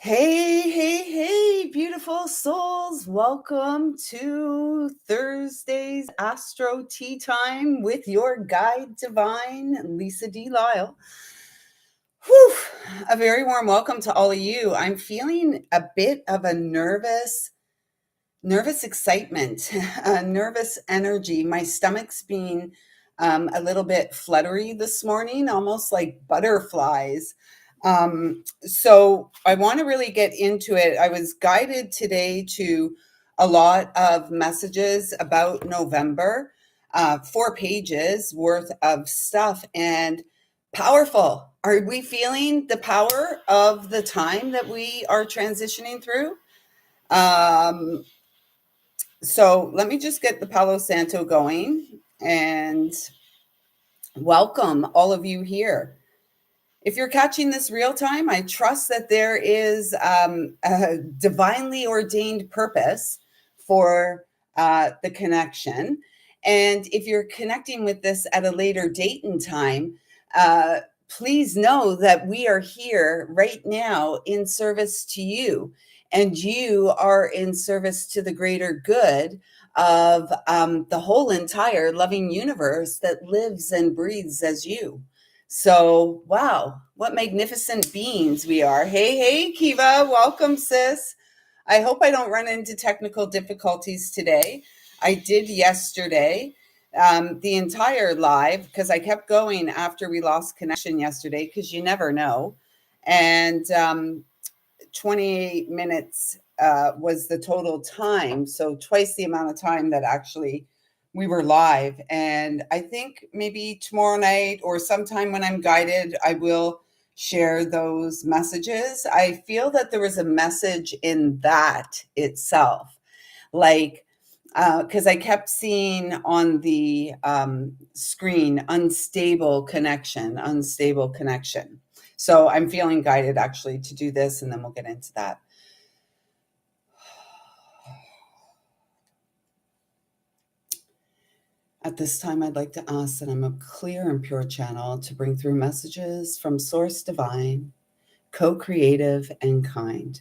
Hey, hey, hey, beautiful souls. Welcome to Thursday's Astro Tea Time with your guide divine, Lisa D. Lyle. Whew, a very warm welcome to all of you. I'm feeling a bit of a nervous excitement, a nervous energy. My stomach's being a little bit fluttery this morning, almost like butterflies. So I want to really get into it. I was guided today to a lot of messages about November, 4 pages worth of stuff, and powerful. Are we feeling the power of the time that we are transitioning through? Um, so let me just get the Palo Santo going and welcome all of you here. If you're catching this real time, I trust that there is a divinely ordained purpose for the connection. And if you're connecting with this at a later date and time, uh, please know that we are here right now in service to you. And you are in service to the greater good of the whole entire loving universe that lives and breathes as you. So, wow, what magnificent beings we are. Hey, hey, Kiva, welcome, sis. I hope I don't run into technical difficulties today. I did yesterday, the entire live, because I kept going after we lost connection yesterday, because you never know. And 28 minutes was the total time. So twice the amount of time that actually we were live. And I think maybe tomorrow night or sometime when I'm guided, I will share those messages. I feel that there was a message in that itself. Like, because I kept seeing on the screen unstable connection, unstable connection. So I'm feeling guided actually to do this, and then we'll get into that. At this time, I'd like to ask that I'm a clear and pure channel to bring through messages from Source Divine, co creative, and kind,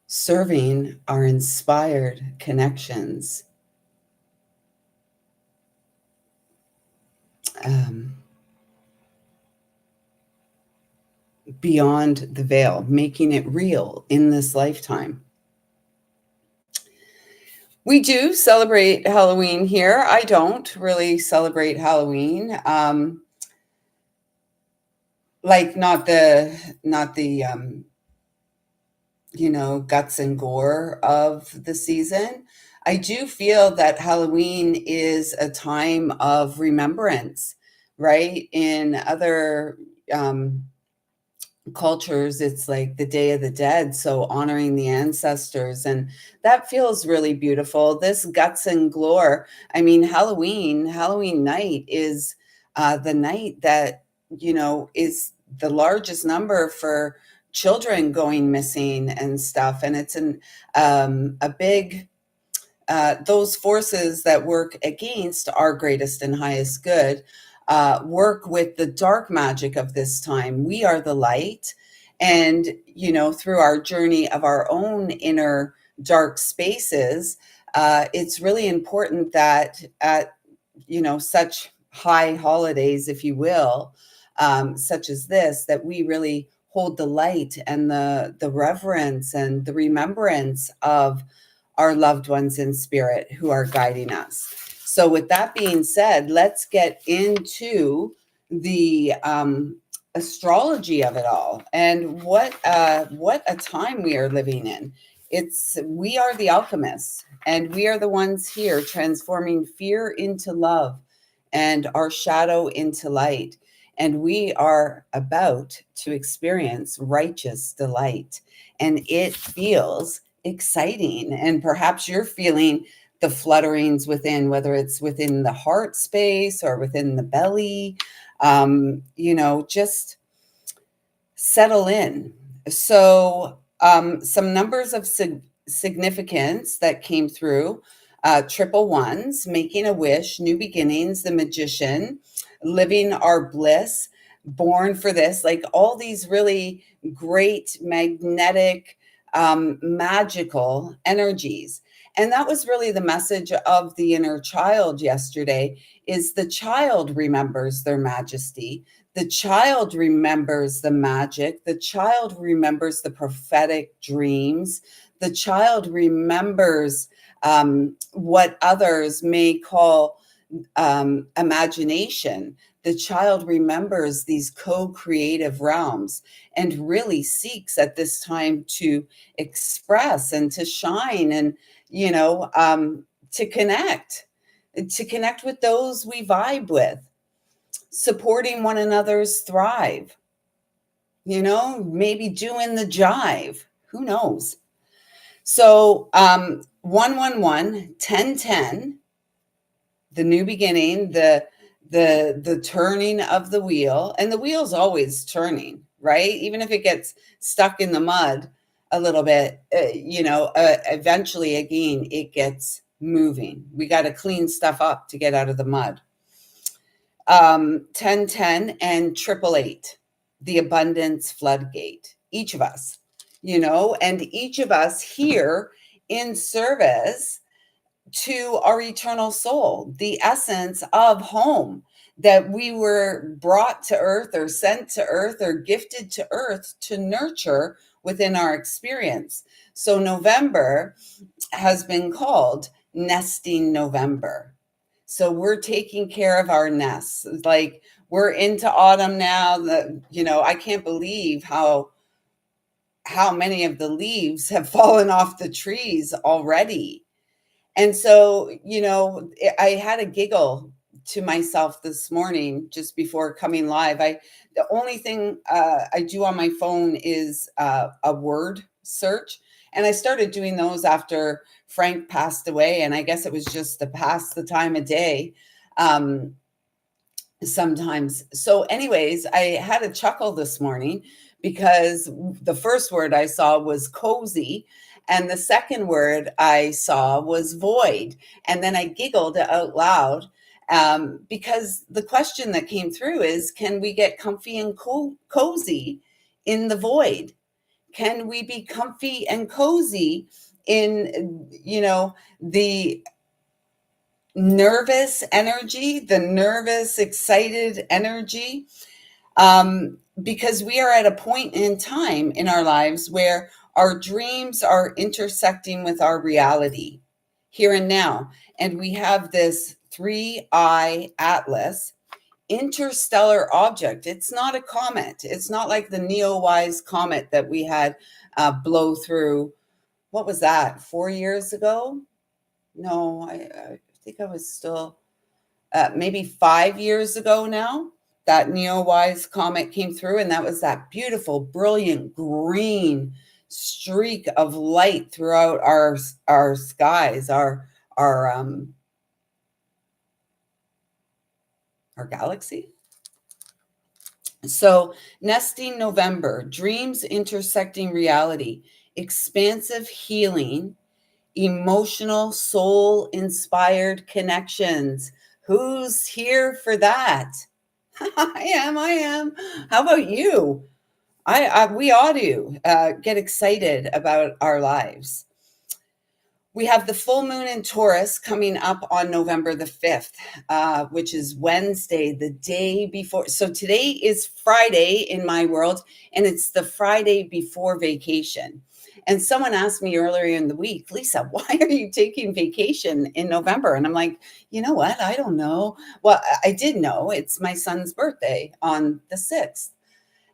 serving our inspired connections. Beyond the veil, making it real in this lifetime. We do celebrate Halloween here. I don't really celebrate Halloween. Like not the guts and gore of the season. I do feel that Halloween is a time of remembrance, right? In other cultures, it's like the Day of the Dead, so honoring the ancestors, and that feels really beautiful. This guts and gore, I mean, Halloween night is the night that is the largest number for children going missing and stuff, and it's a big those forces that work against our greatest and highest good work with the dark magic of this time. We are the light. And, through our journey of our own inner dark spaces, it's really important that at, such high holidays, if you will, such as this, that we really hold the light and the reverence and the remembrance of our loved ones in spirit who are guiding us. So, with that being said, let's get into the astrology of it all and what a time we are living in. We are the alchemists, and we are the ones here transforming fear into love and our shadow into light. And we are about to experience righteous delight, and it feels exciting. And perhaps you're feeling the flutterings within, whether it's within the heart space or within the belly. Just settle in. So, some numbers of significance that came through: triple ones, making a wish, new beginnings, the magician, living our bliss, born for this, like all these really great magnetic, magical energies. And that was really the message of the inner child yesterday, is the child remembers their majesty. The child remembers the magic. The child remembers the prophetic dreams. The child remembers what others may call imagination. The child remembers these co-creative realms and really seeks at this time to express and to shine and, to connect with those we vibe with, supporting one another's thrive, maybe doing the jive. Who knows? So 111, 1010, the new beginning, the turning of the wheel, and the wheel's always turning, right? Even if it gets stuck in the mud a little bit, eventually again it gets moving. We got to clean stuff up to get out of the mud. 1010 and 888, the abundance floodgate. Each of us, and each of us here in service to our eternal soul, the essence of home, that we were brought to earth or sent to earth or gifted to earth to nurture within our experience. So November has been called Nesting November. So we're taking care of our nests. Like, we're into autumn now. I can't believe how many of the leaves have fallen off the trees already. And so, I had a giggle to myself this morning just before coming live. The only thing I do on my phone is a word search. And I started doing those after Frank passed away. And I guess it was just to pass the time of day sometimes. So anyways, I had a chuckle this morning because the first word I saw was cozy. And the second word I saw was void. And then I giggled out loud because the question that came through is, can we get comfy and cozy in the void? Can we be comfy and cozy in, the nervous energy, the nervous, excited energy? Because we are at a point in time in our lives where our dreams are intersecting with our reality here and now. And we have this 3-eye atlas interstellar object. It's not a comet. It's not like the Neowise comet that we had blow through. What was that, 4 years ago? No, I think I was still maybe 5 years ago now. That Neowise comet came through, and that was that beautiful, brilliant green streak of light throughout our skies, our galaxy. So, nesting November, dreams intersecting reality, expansive healing, emotional, soul inspired connections. Who's here for that? I am. How about you? We ought to get excited about our lives. We have the full moon in Taurus coming up on November the 5th, which is Wednesday, the day before. So today is Friday in my world, and it's the Friday before vacation. And someone asked me earlier in the week, Lisa, why are you taking vacation in November? And I'm like, you know what? I don't know. Well, I did know. It's my son's birthday on the 6th.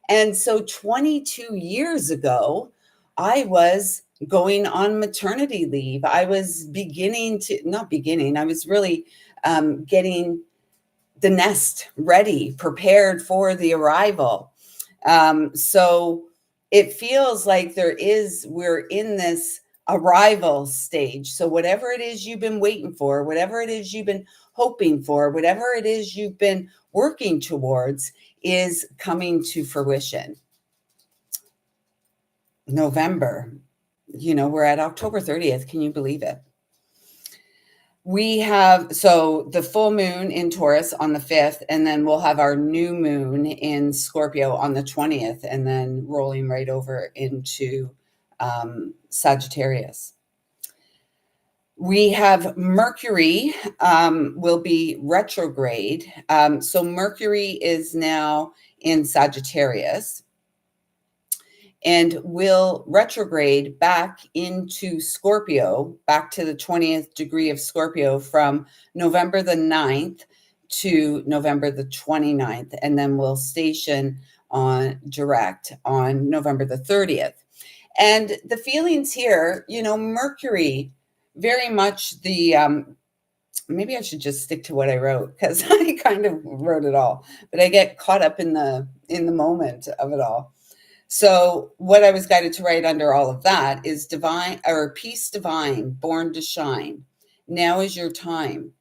And so 22 years ago, I was going on maternity leave. I was I was really getting the nest ready, prepared for the arrival. So it feels like we're in this arrival stage. So whatever it is you've been waiting for, whatever it is you've been hoping for, whatever it is you've been working towards is coming to fruition. November, we're at October 30th. Can you believe it? We have, so the full moon in Taurus on the 5th, and then we'll have our new moon in Scorpio on the 20th, and then rolling right over into Sagittarius. We have Mercury will be retrograde. So Mercury is now in Sagittarius and will retrograde back into Scorpio, back to the 20th degree of Scorpio from November the 9th to November the 29th, and then will station on direct on November the 30th. And the feelings here, Mercury, very much the maybe I should just stick to what I wrote, because I kind of wrote it all, but I get caught up in the moment of it all. So what I was guided to write under all of that is divine, or peace divine, born to shine. Now is your time.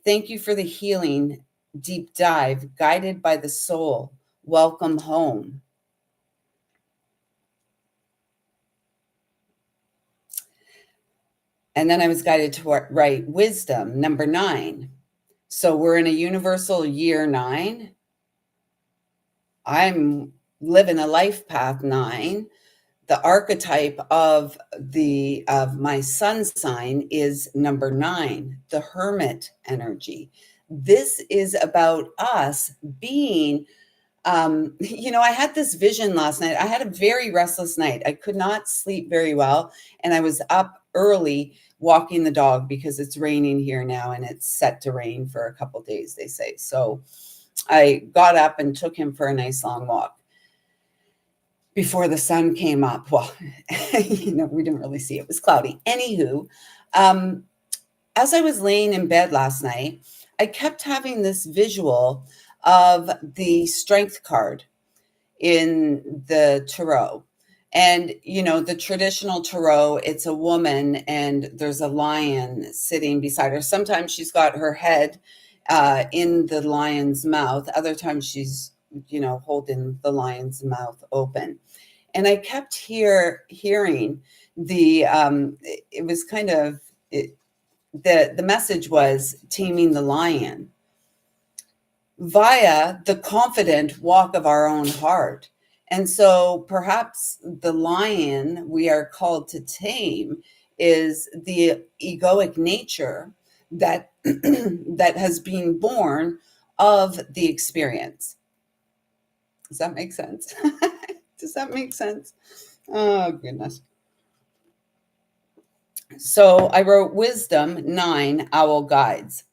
Thank you for the healing deep dive, guided by the soul. Welcome home. And then I was guided to write wisdom, number 9. So we're in a universal year 9. I'm living a life path 9. The archetype of my sun sign is number 9, the hermit energy. This is about us being, I had this vision last night. I had a very restless night. I could not sleep very well, and I was up early walking the dog because it's raining here now, and it's set to rain for a couple days, they say. So I got up and took him for a nice long walk before the sun came up. Well, we didn't really see it. It was cloudy. Anywho, as I was laying in bed last night, I kept having this visual of the strength card in the tarot. And, the traditional tarot, it's a woman and there's a lion sitting beside her. Sometimes she's got her head in the lion's mouth. Other times she's, holding the lion's mouth open. And I kept hearing it was kind of, the message was taming the lion via the confident walk of our own heart. And so perhaps the lion we are called to tame is the egoic nature that that has been born of the experience. Does that make sense? Does that make sense? Oh, goodness. So I wrote wisdom 9 owl guides.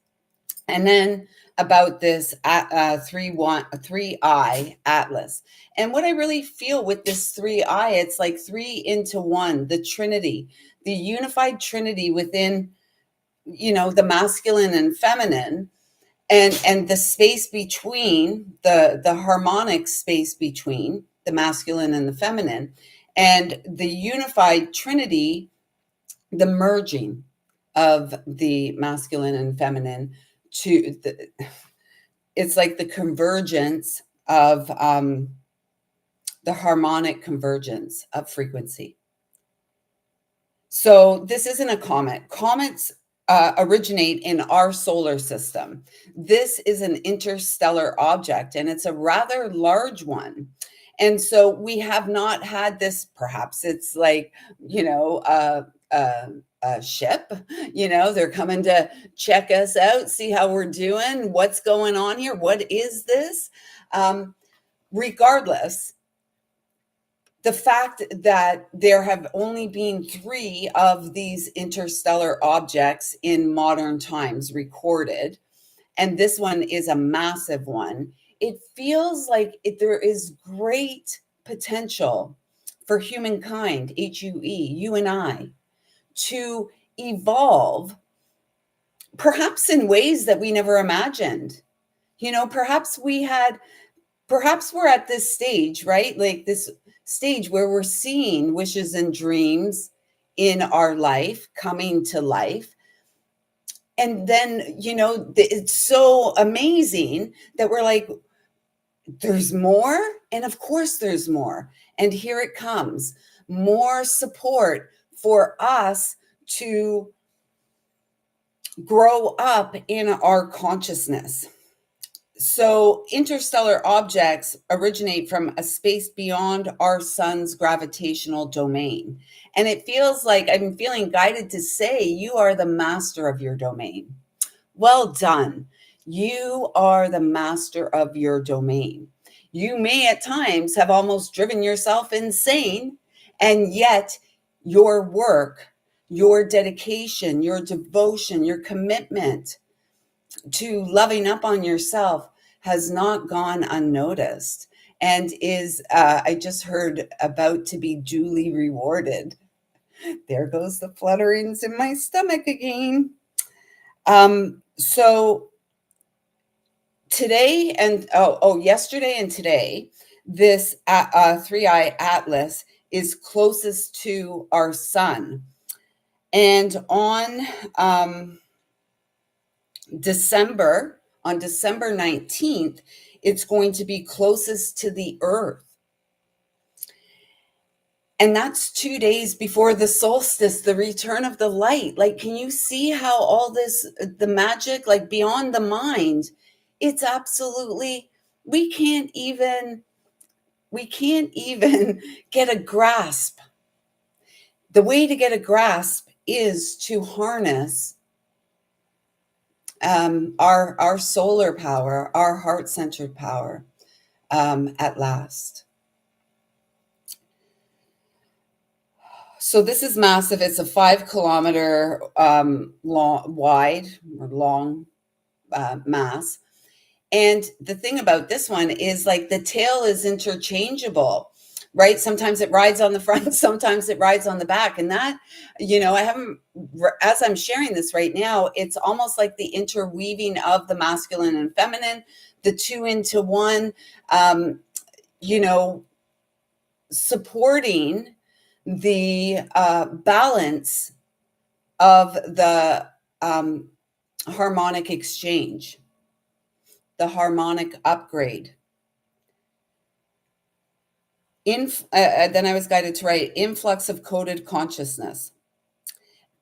And then about this 3-eye atlas. And what I really feel with this 3-eye, it's like 3 into 1, the Trinity, the unified Trinity within, the masculine and feminine, and the space between, the harmonic space between the masculine and the feminine, and the unified Trinity, the merging of the masculine and feminine to it's like the convergence of the harmonic convergence of frequency. So this isn't a comet. Comets originate in our solar system. This is an interstellar object, and it's a rather large one. And so we have not had this, perhaps it's like, a ship, they're coming to check us out, see how we're doing, what's going on here, what is this? Regardless, the fact that there have only been 3 of these interstellar objects in modern times recorded, and this one is a massive one, it feels like there is great potential for humankind, HUE, you and I, to evolve, perhaps in ways that we never imagined. Perhaps we're at this stage, right? Like this stage where we're seeing wishes and dreams in our life coming to life. And then, it's so amazing that we're like, there's more. And of course there's more. And here it comes, more support for us to grow up in our consciousness. So, interstellar objects originate from a space beyond our sun's gravitational domain. And it feels like I'm feeling guided to say you are the master of your domain. Well done. You are the master of your domain. You may at times have almost driven yourself insane, and yet your work, your dedication, your devotion, your commitment to loving up on yourself has not gone unnoticed and is, I just heard, about to be duly rewarded. There goes the flutterings in my stomach again. So today and yesterday and today, this three-eye atlas is closest to our sun. And December, on December 19th, it's going to be closest to the earth. And that's 2 days before the solstice, the return of the light. Like, can you see how all this, the magic, like beyond the mind, it's absolutely, we can't even get a grasp. The way to get a grasp is to harness our solar power, our heart-centered power, at last. So this is massive. It's a 5 kilometer long mass. And the thing about this one is, like, the tail is interchangeable, right? Sometimes it rides on the front, sometimes it rides on the back. And that, I haven't, as I'm sharing this right now, it's almost like the interweaving of the masculine and feminine, the two into one, supporting the balance of the harmonic exchange, the harmonic upgrade. Then I was guided to write influx of coded consciousness.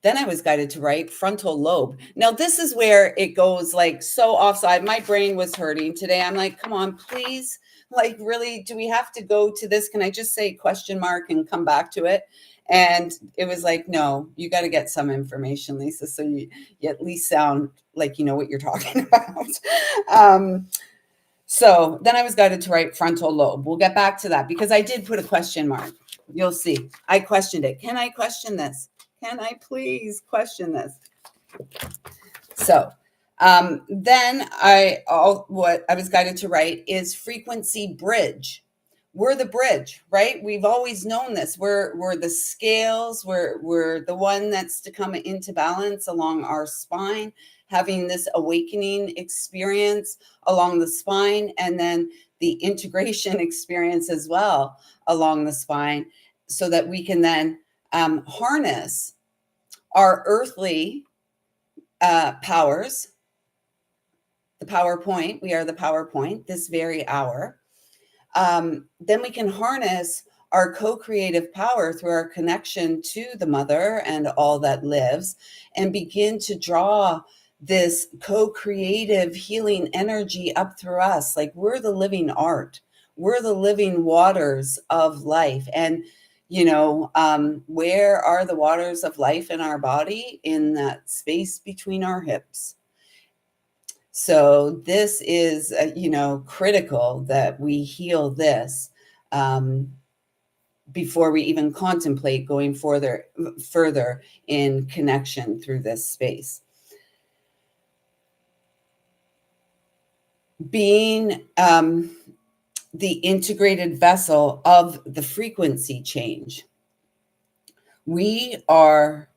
Then I was guided to write frontal lobe. Now, this is where it goes like so offside. My brain was hurting today. I'm like, come on, please. Like, really, do we have to go to this? Can I just say question mark and come back to it? And it was like, no, you got to get some information, Lisa, so you at least sound like you know what you're talking about. So then I was guided to write frontal lobe. We'll get back to that because I did put a question mark. You'll see. I questioned it. Can I question this? Can I please question this? So then what I was guided to write is frequency bridge. We're the bridge, right? We've always known this. We're the scales. We're the one that's to come into balance along our spine, having this awakening experience along the spine, and then the integration experience as well along the spine, so that we can then harness our earthly powers, the PowerPoint. We are the PowerPoint this very hour. Then we can harness our co-creative power through our connection to the mother and all that lives, and begin to draw this co-creative healing energy up through us. Like, we're the living art. We're the living waters of life. And where are the waters of life in our body? In that space between our hips. So this is, critical that we heal this before we even contemplate going further in connection through this space. Being the integrated vessel of the frequency change. We are,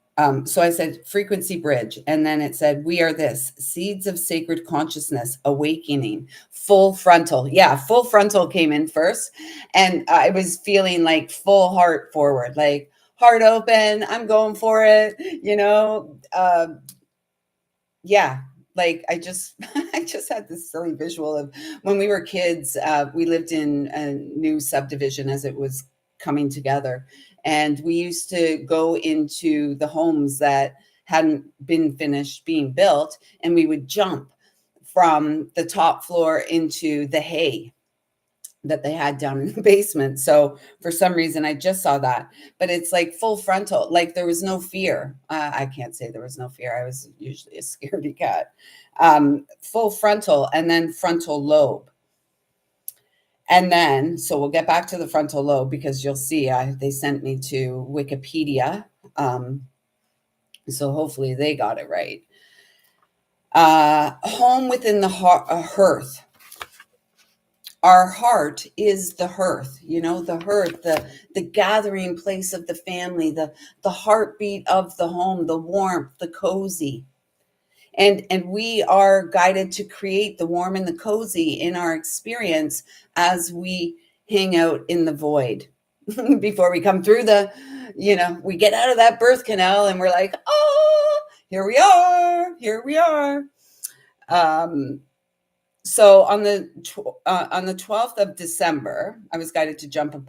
so I said frequency bridge, and then it said, we are this, seeds of sacred consciousness, awakening, full frontal. Yeah, full frontal came in first. And I was feeling like full heart forward, like heart open, I'm going for it, yeah. Like I just had this silly visual of when we were kids. We lived in a new subdivision as it was coming together, and we used to go into the homes that hadn't been finished being built, and we would jump from the top floor into the hay that they had down in the basement. So for some reason, I just saw that, but it's like full frontal, like there was no fear. I can't say there was no fear. I was usually a scaredy cat. Full frontal, and then frontal lobe. And then, so we'll get back to the frontal lobe because you'll see they sent me to Wikipedia. So hopefully they got it right. Home within the hearth. Our heart is the hearth, the hearth, the gathering place of the family, the heartbeat of the home, the warmth, the cozy. And we are guided to create the warm and the cozy in our experience as we hang out in the void before we come through we get out of that birth canal and we're like, oh, here we are. So on the 12th of December, I was guided to jump a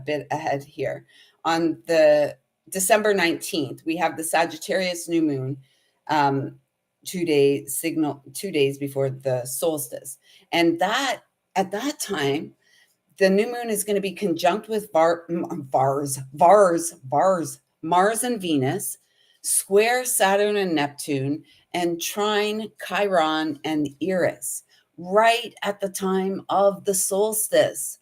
bit ahead here. On the December 19th, we have the Sagittarius new moon, 2 days before the solstice. And that at that time, the new moon is going to be conjunct with Mars and Venus, square Saturn and Neptune, and trine Chiron and Eris, right at the time of the solstice,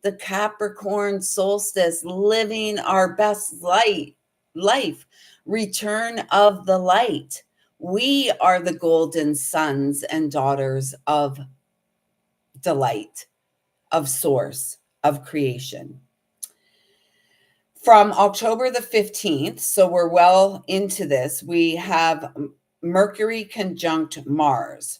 the Capricorn solstice, living our best life, return of the light. We are the golden sons and daughters of delight, of source, of creation. From October the 15th, so we're well into this, we have Mercury conjunct Mars,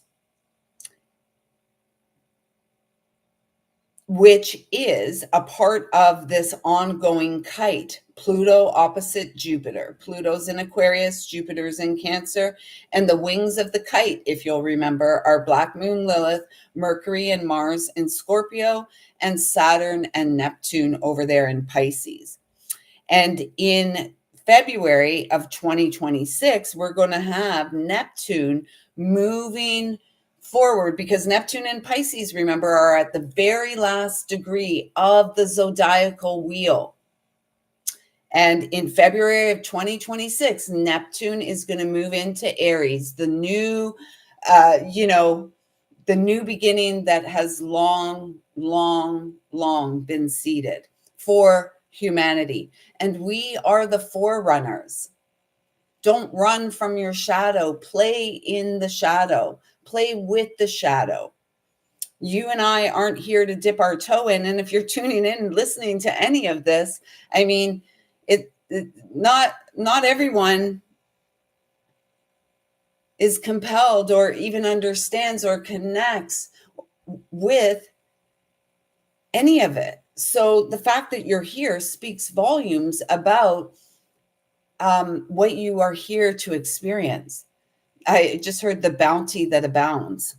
which is a part of this ongoing kite. Pluto opposite Jupiter. Pluto's in Aquarius, Jupiter's in Cancer, and the wings of the kite, if you'll remember, are Black Moon Lilith, Mercury and Mars in Scorpio, and Saturn and Neptune over there in Pisces. And in February of 2026, we're going to have Neptune moving forward, because Neptune and Pisces, remember, are at the very last degree of the zodiacal wheel. And in February of 2026, Neptune is going to move into Aries, the new, the new beginning that has long been seeded for humanity. And we are the forerunners. Don't run from your shadow. Play in the shadow. Play with the shadow. You and I aren't here to dip our toe in. And if you're tuning in and listening to any of this, I mean, not everyone is compelled or even understands or connects with any of it. So the fact that you're here speaks volumes about what you are here to experience. I just heard the bounty that abounds.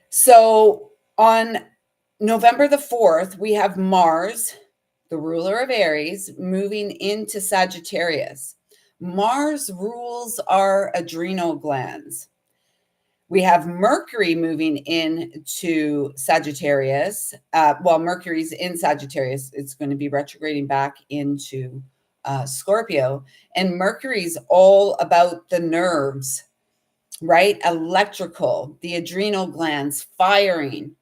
So on November the 4th, we have Mars, the ruler of Aries, moving into Sagittarius. Mars rules our adrenal glands. We have Mercury moving into Sagittarius. While Mercury's in Sagittarius, it's going to be retrograding back into Scorpio. And Mercury's all about the nerves, right? Electrical, the adrenal glands firing.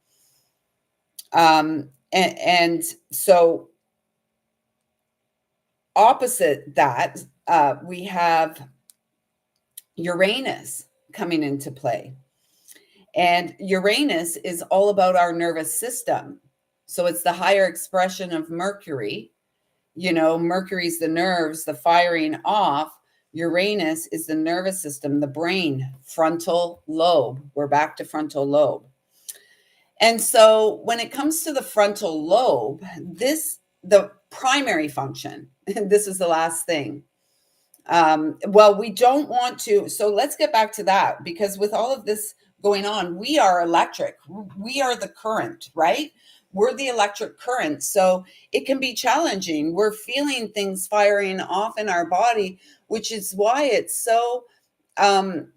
And so opposite that, we have Uranus coming into play. And Uranus is all about our nervous system. So it's the higher expression of Mercury. Mercury's the nerves, the firing off. Uranus is the nervous system, the brain, frontal lobe. We're back to frontal lobe. And so when it comes to the frontal lobe, the primary function, and this is the last thing. We don't want to. So let's get back to that, because with all of this going on, we are electric. We are the current, right? We're the electric current. So it can be challenging. We're feeling things firing off in our body, which is why it's so, um,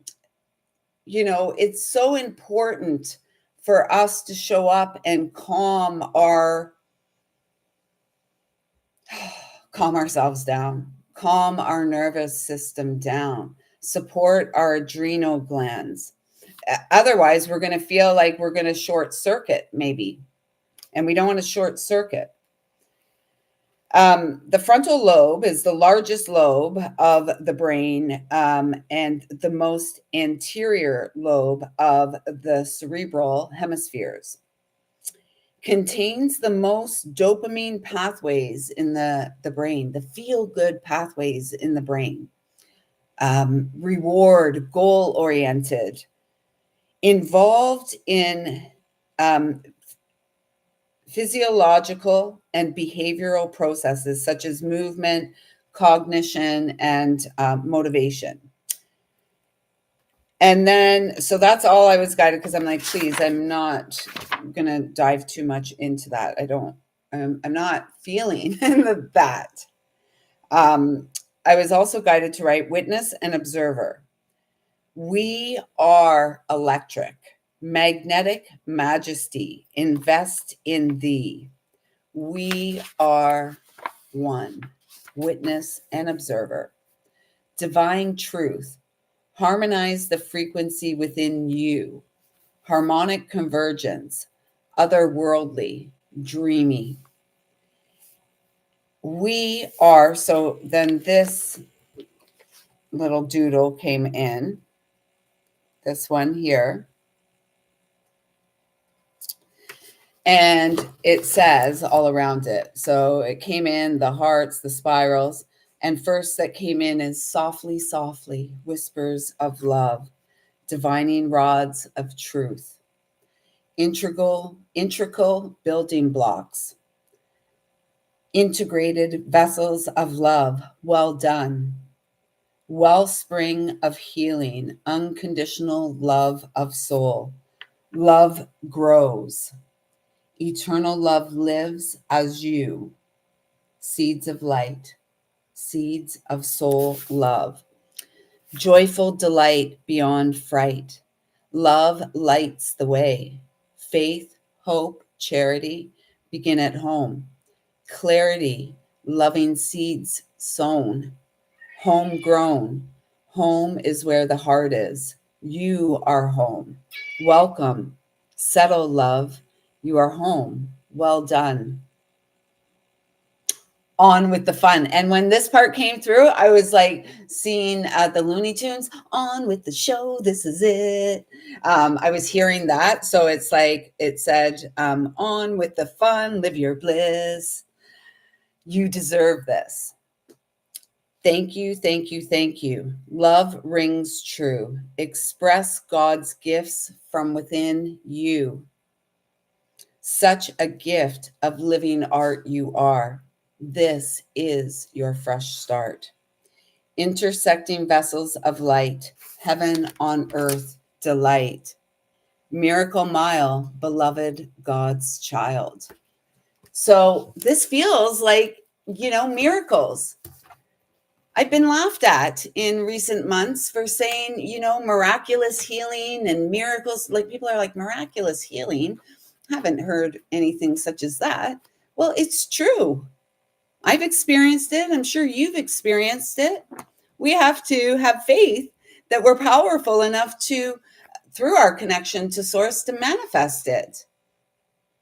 it's so important for us to show up and calm ourselves down, calm our nervous system down, support our adrenal glands. Otherwise, we're going to feel like we're going to short circuit, maybe, and we don't want to short circuit. The frontal lobe is the largest lobe of the brain, and the most anterior lobe of the cerebral hemispheres. Contains the most dopamine pathways in the brain, the feel-good pathways in the brain. Reward, goal-oriented, involved in physiological and behavioral processes such as movement, cognition, and motivation. And then, so that's all I was guided, because I'm like, please, I'm not going to dive too much into that. I'm not feeling that. I was also guided to write witness and observer. We are electric, magnetic majesty, invest in thee. We are one, witness and observer. Divine truth, harmonize the frequency within you. Harmonic convergence, otherworldly, dreamy. We are, so then this little doodle came in, this one here. And it says all around it. So it came in, the hearts, the spirals. And first that came in is softly, softly, whispers of love, divining rods of truth, integral building blocks, integrated vessels of love, well done, wellspring of healing, unconditional love of soul. Love grows. Eternal love lives as you. Seeds of light, seeds of soul love. Joyful delight beyond fright. Love lights the way. Faith, hope, charity begin at home. Clarity, loving seeds sown. Homegrown. Home is where the heart is. You are home. Welcome. Settle, love. You are home. Well done. On with the fun. And when this part came through, I was like seeing the Looney Tunes, on with the show, this is it. I was hearing that. So it's like, it said, on with the fun, live your bliss. You deserve this. Thank you, thank you, thank you. Love rings true. Express God's gifts from within you. Such a gift of living art you are. This is your fresh start. Intersecting vessels of light, heaven on earth, delight. Miracle mile, beloved God's child. So this feels like, miracles. I've been laughed at in recent months for saying, miraculous healing and miracles. Like, people are like, miraculous healing? Haven't heard anything such as that. Well, it's true. I've experienced it. I'm sure you've experienced it. We have to have faith that we're powerful enough to, through our connection to source, to manifest it.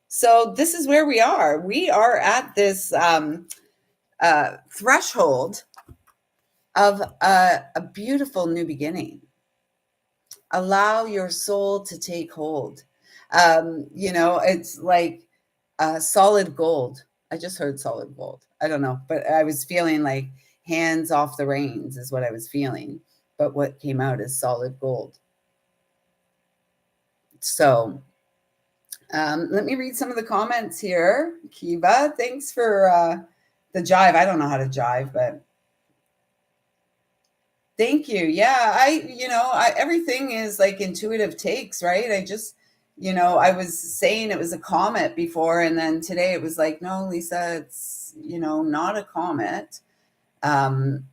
So this is where we are. We are at this threshold of a beautiful new beginning. Allow your soul to take hold. It's like solid gold. I just heard solid gold. I don't know, but I was feeling like hands off the reins is what I was feeling. But what came out is solid gold. So let me read some of the comments here. Kiva, thanks for the jive. I don't know how to jive, but thank you. Yeah, everything is like intuitive takes, right? I just, I was saying it was a comet before, and then today it was like, no, Lisa, it's, not a comet. Um,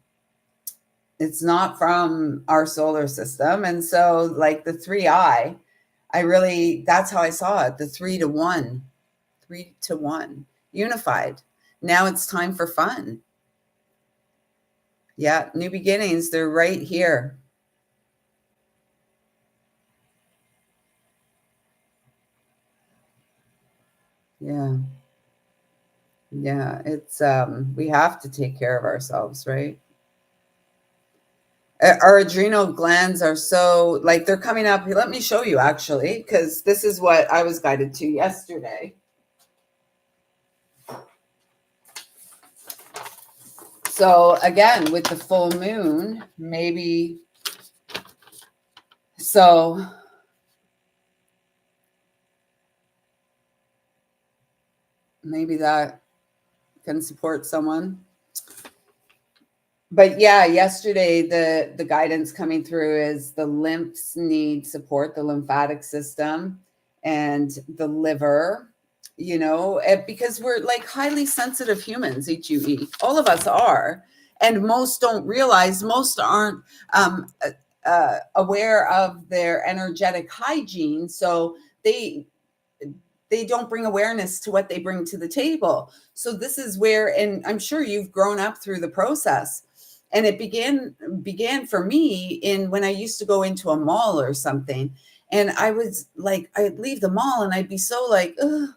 it's not from our solar system. And so, like the I really, that's how I saw it, the 3 to 1, 3 to 1, unified. Now it's time for fun. Yeah, new beginnings. They're right here. Yeah. Yeah. We have to take care of ourselves, right? Our adrenal glands are so, like, they're coming up. Let me show you actually, because this is what I was guided to yesterday. So again, with the full moon, so maybe that can support someone. But yeah, yesterday the guidance coming through is the lymphs need support, the lymphatic system and the liver, because we're like highly sensitive humans, HUE. All of us are, and most don't realize, most aren't aware of their energetic hygiene, so they don't bring awareness to what they bring to the table. So this is where, and I'm sure you've grown up through the process. And it began for me in when I used to go into a mall or something. And I was like, I'd leave the mall and I'd be so like, ugh,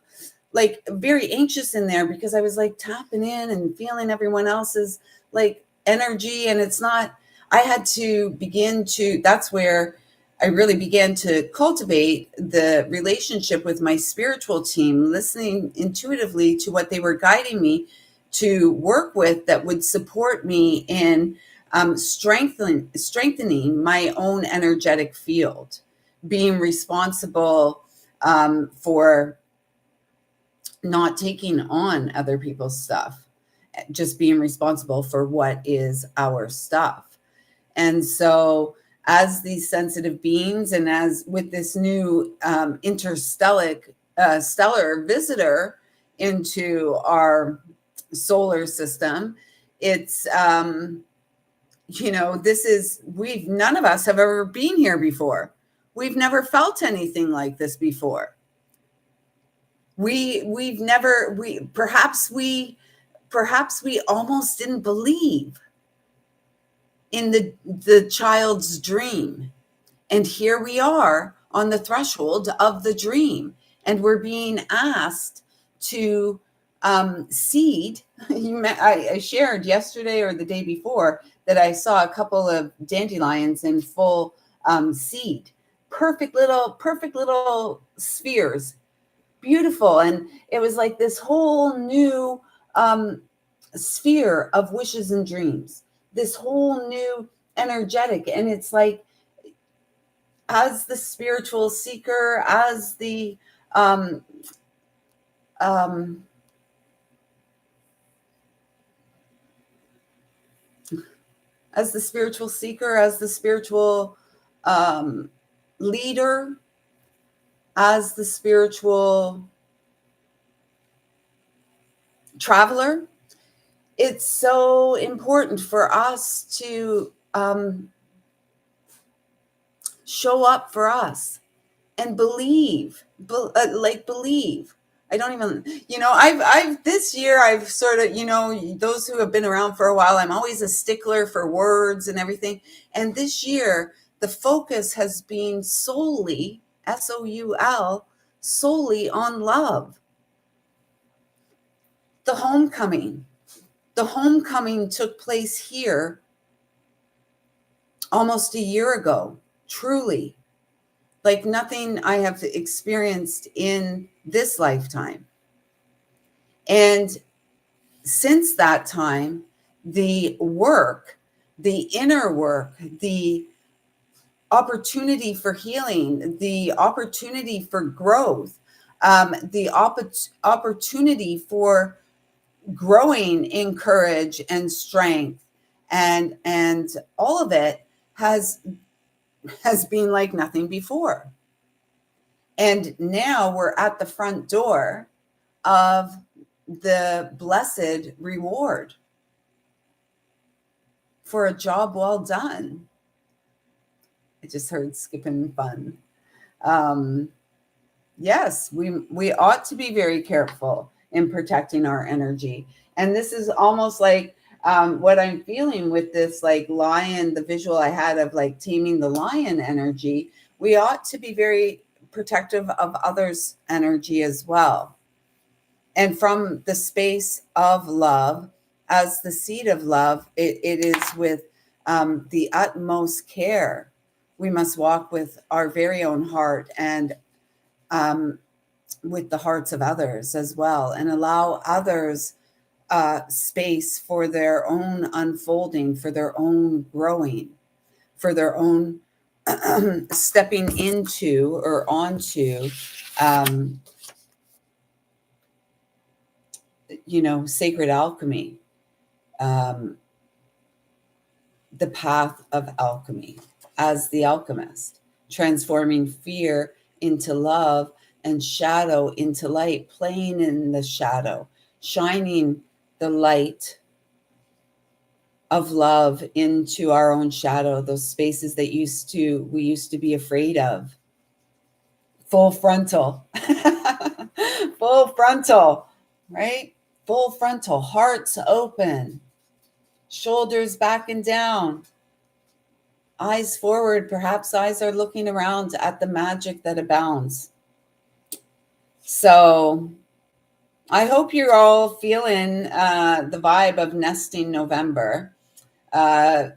like very anxious in there, because I was like tapping in and feeling everyone else's like energy. And it's not, I had to begin to, that's where I really began to cultivate the relationship with my spiritual team, listening intuitively to what they were guiding me to work with that would support me in strengthening my own energetic field, being responsible for not taking on other people's stuff, just being responsible for what is our stuff. And so, as these sensitive beings, and as with this new interstellar stellar visitor into our solar system, it's this is, we've none of us have ever been here before. We've never felt anything like this before. We've never, we almost didn't believe in the child's dream. And here we are on the threshold of the dream, and we're being asked to seed. I shared yesterday or the day before that I saw a couple of dandelions in full seed, perfect little spheres, beautiful. And it was like this whole new sphere of wishes and dreams, this whole new energetic. And it's like, as the spiritual seeker, um, um, as the spiritual seeker, as the spiritual um, leader, as the spiritual traveler, it's so important for us to show up for us and believe. I don't even, I've this year, I've sort of, those who have been around for a while, I'm always a stickler for words and everything. And this year, the focus has been solely, SOUL, solely on love. The homecoming. The homecoming took place here almost a year ago, truly, like nothing I have experienced in this lifetime. And since that time, the work, the inner work, the opportunity for healing, the opportunity for growth, the opportunity for growing in courage and strength, and all of it has been like nothing before. And now we're at the front door of the blessed reward for a job well done. I just heard skipping fun. Um, yes, we ought to be very careful in protecting our energy. And this is almost like what I'm feeling with this like lion, the visual I had of like taming the lion energy. We ought to be very protective of others' energy as well. And from the space of love, as the seed of love, it is with the utmost care. We must walk with our very own heart and um, with the hearts of others as well, and allow others space for their own unfolding, for their own growing, for their own stepping into or onto um, sacred alchemy, um, the path of alchemy as the alchemist, transforming fear into love and shadow into light, playing in the shadow, shining the light of love into our own shadow, those spaces that we used to be afraid of. Full frontal, full frontal, right? Full frontal, hearts open, shoulders back and down, eyes forward. Perhaps eyes are looking around at the magic that abounds. So I hope you're all feeling the vibe of nesting November. I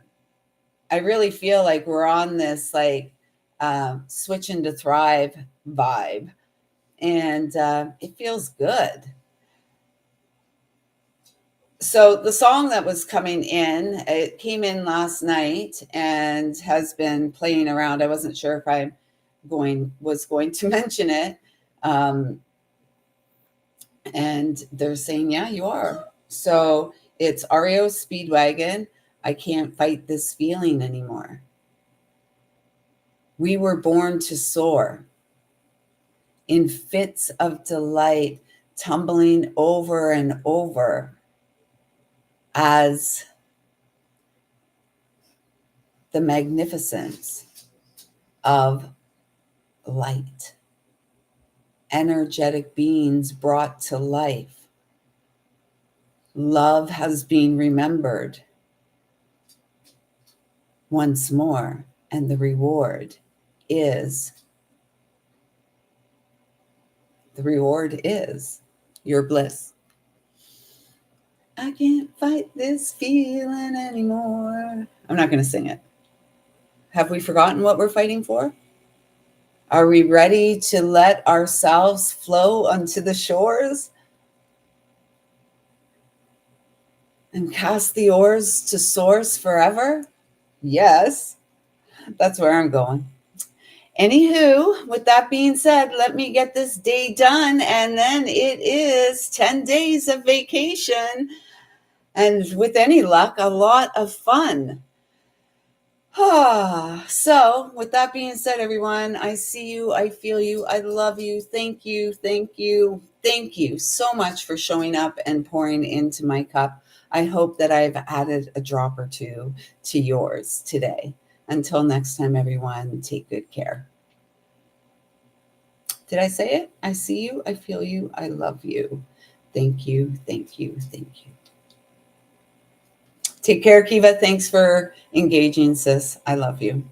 really feel like we're on this like switching to thrive vibe, and it feels good. So the song that was coming in, it came in last night and has been playing around. I wasn't sure if I was going to mention it. And they're saying, yeah, you are. So it's REO Speedwagon. I can't fight this feeling anymore. We were born to soar in fits of delight, tumbling over and over as the magnificence of light, energetic beings brought to life. Love has been remembered once more, and the reward is your bliss. I can't fight this feeling anymore. I'm not going to sing it. Have we forgotten what we're fighting for? Are we ready to let ourselves flow onto the shores and cast the oars to source forever? Yes, that's where I'm going. Anywho, with that being said, let me get this day done. And then it is 10 days of vacation. And with any luck, a lot of fun. So, with that being said, everyone, I see you, I feel you, I love you. Thank you, thank you, thank you so much for showing up and pouring into my cup. I hope that I've added a drop or two to yours today. Until next time, everyone, take good care. Did I say it? I see you, I feel you, I love you. Thank you, thank you, thank you. Take care, Kiva. Thanks for engaging, sis. I love you.